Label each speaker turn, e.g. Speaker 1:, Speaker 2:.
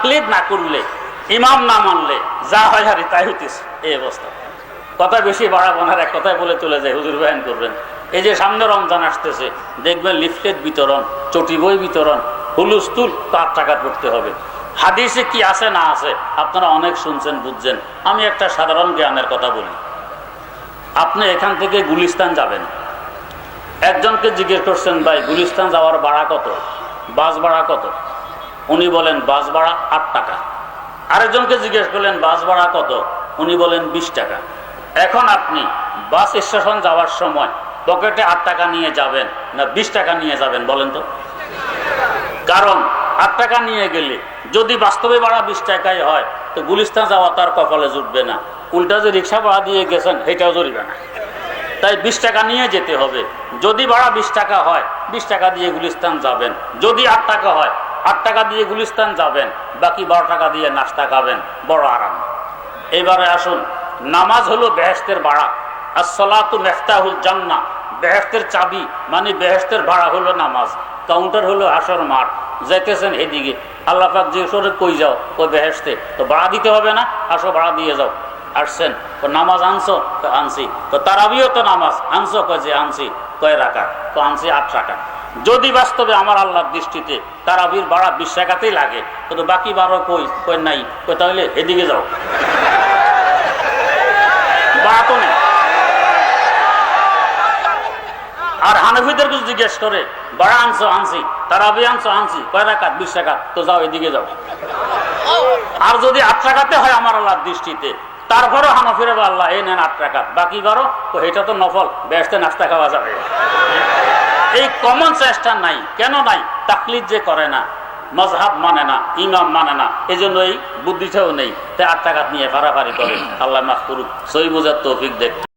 Speaker 1: তাকলিদ না করলে, ইমাম না মানলে যা হয় হারি তাই হইতেছে এই অবস্থা। কথা বেশি বাড়াবো না, এক কথায় বলে চলে যায়, হুজুর বয়ান করবেন। এই যে সামনে রমজান আসতেছে, দেখবেন লিফলেট বিতরণ, চটি বই বিতরণ, হুলুস্থুল, 8 টাকা করতে হবে। হাদিসে কি আছে না আছে আপনারা অনেক শুনছেন, বুঝছেন। আমি একটা সাধারণ জ্ঞানের কথা বলি। আপনি এখান থেকে গুলিস্তান যাবেন, একজনকে জিজ্ঞেস করছেন, ভাই গুলিস্তান যাওয়ার ভাড়া কত, বাস ভাড়া কত? উনি বলেন বাস ভাড়া 8 টাকা। আরেকজনকে জিজ্ঞেস করলেন বাস ভাড়া কত? উনি বলেন 20 টাকা। এখন আপনি বাস স্টেশন যাওয়ার সময় পকেটে 8 টাকা নিয়ে যাবেন না 20 টাকা নিয়ে যাবেন বলেন তো? কারণ 8 টাকা নিয়ে গেলে যদি বাস্তবে ভাড়া 20 টাকাই হয়, তো গুলিস্তান যাওয়া তার কপালে জুটবে না। উল্টা যে রিক্সা ভাড়া দিয়ে গেছেন সেটাও জুটবে না। তাই 20 টাকা নিয়ে যেতে হবে। যদি ভাড়া 20 টাকা হয়, 20 টাকা দিয়ে গুলিস্তান যাবেন। যদি 8 টাকা হয়, 8 টাকা দিয়ে গুলিস্তান যাবেন, বাকি 12 টাকা দিয়ে নাস্তা খাবেন, বড় আরাম। এবারে আসুন, নামাজ হলো বেহেশতের ভাড়া। আসসালাতু মিফতাহুল জান্নাহ, বেহেশতের চাবি মানে বেহেশতের ভাড়া হলো নামাজ। কাউন্টার হলো হাসর মাঠ। যাইতেছেন এদিকে, আল্লাহ পাক যে সরে কই যাও, কই বেহেশতে, তো ভাড়া দিতে হবে না, আসো ভাড়া দিয়ে যাও। আসছেন, তো নামাজ আনছো, তো আনছি। তো তারাবিও তো নামাজ আনছো, কয় যে আনছি। কয় রাকাত? তো আনছি 8 টাকা। যদি বাস্তবে আমার আল্লাহর দৃষ্টিতে তারাবির ভাড়া 20 টাকাতেই লাগে, তো বাকি 12 কই? কই নাই। কই তাহলে এদিকে যাও, ভাড়া তো নেই। আর হানফিদের কিছু জিজ্ঞেস করে, ভাড়া আনছো? আনছি। তারাবি আনছো? আনছি। কয় রাকাত? 20 টাকা। তো যাও এদিকে যাও। আর যদি 8 টাকাতে হয় আমার আল্লাহর দৃষ্টিতে, তারপরও হানফিরা বা আল্লাহ এই নেন 8 টাকা, বাকি 12, তো এটা তো নফল, বেহেশতে নাস্তা খাওয়া যাবে। এই কমন চেষ্টা নাই। কেন নাই? তাকলিদ যে করে না, মজহাব মানে না, ইমাম মানে না, এই জন্য এই বুদ্ধিটাও নেই। তাই 8 টাকা নিয়ে ফাড়াফাড়ি করে। আল্লাহ মাফ করুক, সহি বোঝার তৌফিক দেখ।